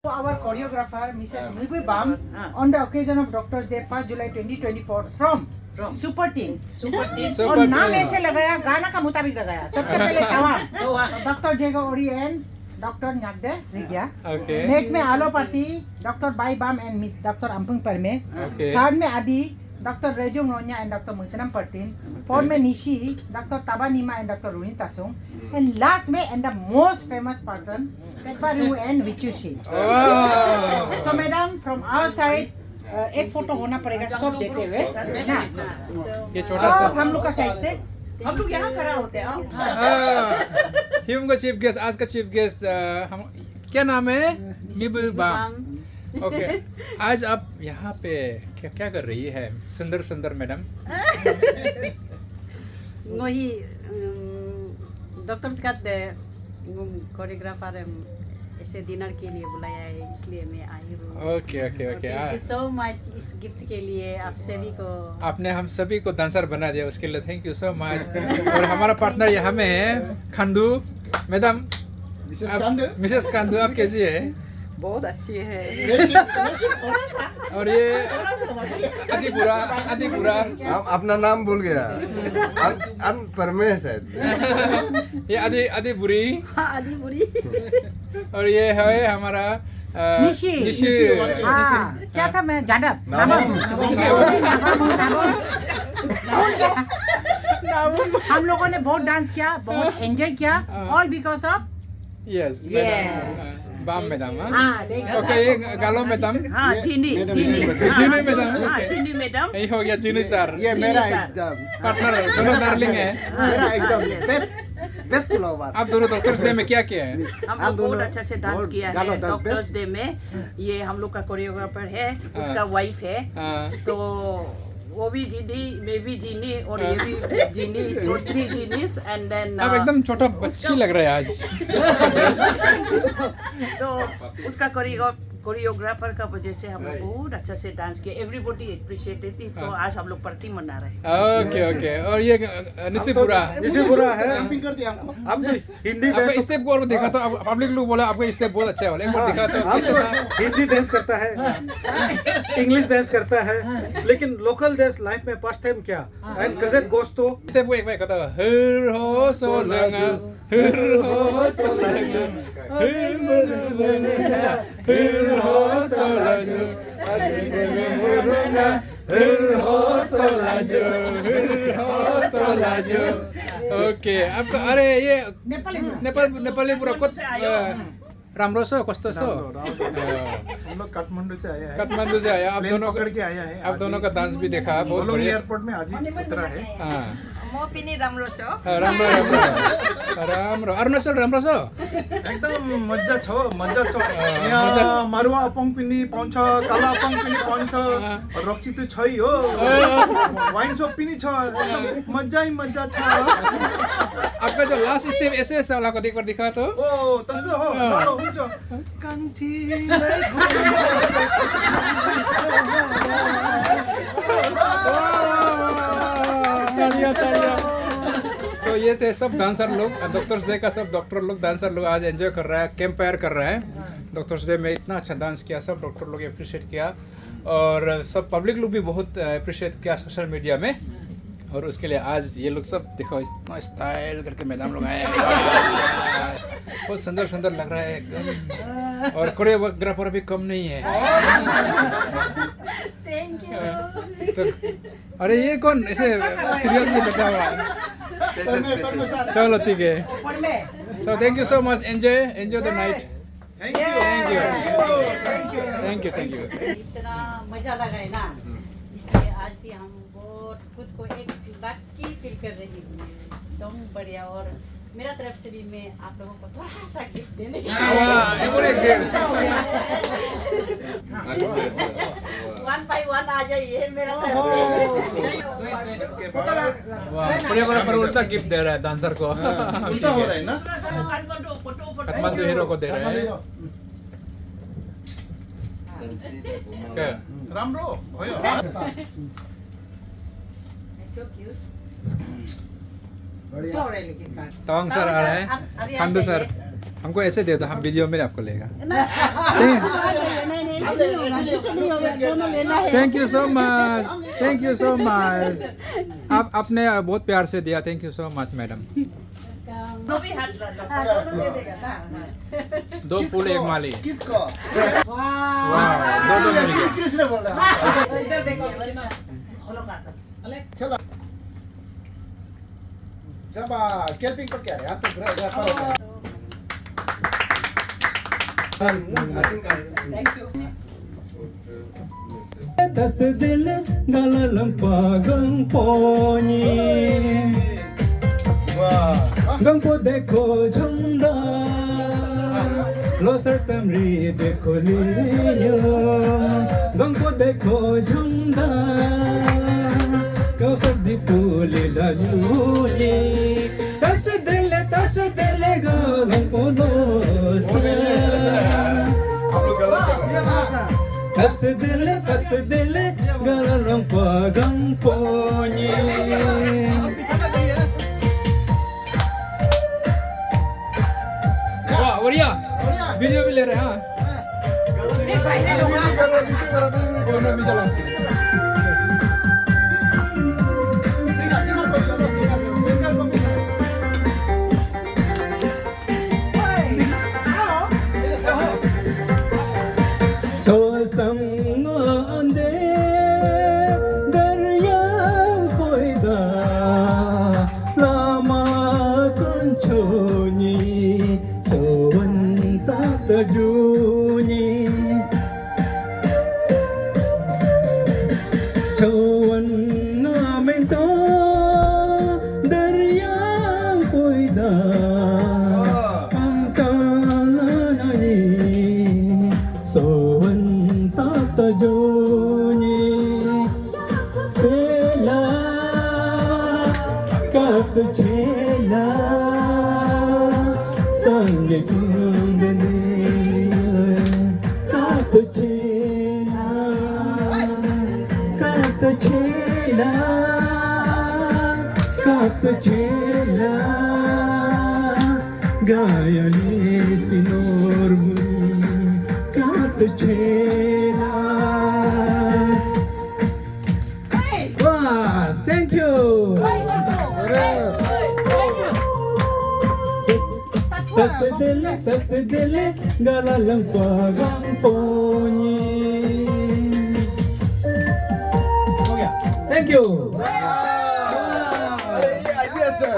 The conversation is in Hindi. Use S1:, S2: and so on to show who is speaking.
S1: Our choreographer, Mrs. Mugui Bam, on the occasion of Doctor's Day, 1st July 2024, from Super Team. और नाम ऐसे लगाया, गाना का मुताबिक लगाया. सबसे पहले Tawang, doctor Jego Ori and doctor Nyagde Rigya. Next में आलोपति, doctor Bai Bam and miss doctor Ampung Parme. Third में Adi, doctor Rejung Ronya and doctor Muitnam Partin. Fourth में Nyishi, doctor Tabanima and doctor Runi Tasung. And last में and the most famous person, Peparu and Vichushi. So madam, from our side एक फोटो होना पड़ेगा सब देते हुए ना.
S2: ये छोटा सा
S1: हम लोग का साइड से हम लोग यहाँ खड़ा होते हैं.
S2: हम का चीफ गेस्ट, आज का चीफ गेस्ट हम क्या नाम है? मिबुल बाम. ओके, आज आप यहाँ पे क्या क्या कर रही है सुंदर सुंदर मैडम?
S3: वही डॉक्टर्स का कोरियोग्राफर ऐसे डिनर के लिए बुलाया है, इसलिए मैं आई हूँ.
S2: Okay okay okay.
S3: Thank you so much इस गिफ्ट के लिए आप सभी को.
S2: आपने हम सभी को डांसर बना दिया, उसके लिए थैंक यू सो मच. और हमारा पार्टनर यहाँ में है खंडू मैडम. मिसेस खंडू, आप कैसी है?
S3: बहुत अच्छी है.
S2: और ये आदि बुरा
S4: हम अपना नाम भूल गया. परमे है शायद.
S2: ये आदि बुरी.
S3: आदि बुरी.
S2: और ये है हमारा
S1: निशी. क्या था मैं जादव. हम लोगों ने बहुत डांस किया, बहुत एंजॉय किया, ऑल बिकॉज ऑफ
S2: यस बाम मैडम.
S1: हाँ.
S2: ओके, ये गालो मैडम.
S3: हाँ, चीनी
S2: मैडम.
S3: चीनी मैडम.
S2: यही हो गया चीनी सर.
S4: ये मेरा
S3: सर.
S4: एकदम
S2: पार्टनर दोनों डार्लिंग है.
S4: मेरा एकदम बेस्ट फ्लावर.
S2: आप दोनों डॉक्टर्स डे में क्या किया है?
S3: हम लोग बहुत अच्छा से डांस किया
S4: गालो
S3: है
S4: डांस
S3: डॉक्टर्स
S4: best.
S3: डे में. ये हम लोग का कोरियोग्राफर है, उसका वाइफ है.
S2: हाँ.
S3: तो वो भी जीनी, मैं भी जीनी, और ये भी जीनी, चौधरी जीनीस. एंड देन
S2: आप एकदम छोटा बच्ची लग रहे हैं आज.
S3: तो उसका कोरियोग्राफर का वजह से हम लोग बहुत अच्छा से डांस किया. Everybody appreciated it. सो आज हम लोग पार्टी मना रहे हैं.
S2: Okay okay. और ये निशिपुरा
S4: है. जंपिंग कर दिया हमको.
S5: आप हिंदी
S2: आपका स्टेप को और देखा तो पब्लिक लोग बोला आपका स्टेप बहुत अच्छा है वाला. एक बार दिखा तो कैसे था?
S5: हिंदी डांस करता है, इंग्लिश डांस करता है, लेकिन लोकल डांस लाइफ में फर्स्ट टाइम क्या. And credit goes to
S2: step को एक बार कहता हर हो सोलंगा, हर हो सोलंगा, हर हो सोलंगा, ओके. आपका अरे ये नेपाली पूरा कुछ राम्रो छ कस्तो छ?
S5: हम लोग काठमांडू से आया है.
S2: काठमांडू से आया. आप दोनों
S5: पकड़ के आया है.
S2: आप दोनों का डांस भी देखा. बहुत
S5: कोलंबो
S2: बढ़िया.
S5: एयरपोर्ट में आज ही उतरा है.
S2: हाँ.
S3: म पनि राम्रो छ.
S2: राम्रो. अरुणाचल राम्रो छ.
S5: एकदम मजा छ. यहाँ मारुवा अपङ पनि पाउँछ, काला अपङ पनि पाउँछ, रक्सी त छै हो, वाइन शॉप पनि छ. मजा छ.
S2: आपका जो लास्ट स्टेप ऐसे वाला को एक बार दिखा तो.
S5: ओ त्यस्तो हो. हुन्छ. कान्छीलाई
S2: तो ये थे सब डांसर लोग. डॉक्टर्स डे का सब डॉक्टर लोग डांसर लोग आज एंजॉय कर रहा है, कैंप फायर कर रहा है. डॉक्टर्स डे में इतना अच्छा डांस किया, सब डॉक्टर लोग अप्रिशिएट किया. और सब पब्लिक लोग भी बहुत अप्रिशिएट किया सोशल मीडिया में. और उसके लिए आज ये लोग सब देखो इतना स्टाइल करके मैदान लोग आए. बहुत सुंदर सुंदर लग रहा है एकदम. और कोरियोग्राफर भी कम नहीं है.
S3: Thank you.
S2: तो अरे ये कौन ऐसे सीरियस में बैठा हुआ है? चलो ठीक है. So thank you so much. Enjoy the night.
S5: Thank you.
S3: इतना मजा लगा है ना, इसलिए आज भी हम बहुत खुद को एक लकी फील कर रही हूँ. एकदम बढ़िया. और मेरा तरफ से भी मैं आप लोगों को थोड़ा सा गिफ्ट देने की वन बाय वन आ जाइए मेरा तरफ से.
S2: कोरियोग्राफर उल्टा गिफ्ट दे रहा है डांसर को.
S5: उल्टा हो रहा है ना.
S2: काठमांडू हीरो को दे रहा है. क्या?
S5: राम्रो भयो.
S3: So cute.
S1: बढ़िया.
S2: तवांग सर आ रहा है. खंडू सर हमको ऐसे दे दो, हम वीडियो में आपको लेगा। Thank you so much, thank you so much. आप आपने बहुत प्यार से दिया, thank you so much madam. दो फूल एक माली।
S5: किसको?
S2: वाह, दो मिल गया।
S5: कृष्ण बोल रहा है।
S1: इधर देखो,
S5: चलो जब स्कैल्पिंग को क्या है आप तो
S6: Tas dil galalang pagang poni gang ko dekho chunda lo sartam ri dekho linyo gang ko dekho chunda kau sabdi puli la juni tas dil galang pono Tas dil galang pagang poni
S2: वाह बढ़िया, वीडियो भी ले रहे हैं।
S6: So sang ande daryang poida lama konchoni so wanta tajuni so wanna mento daryang poida ang sanani so tajoni pela kat chela sange kundane kat chela gayane sinormuni kat chela. Wow, thank you. Tas dil galalang pagang poni.
S2: हो गया।
S6: Thank you.
S4: अरे ये आइडिया अच्छा है।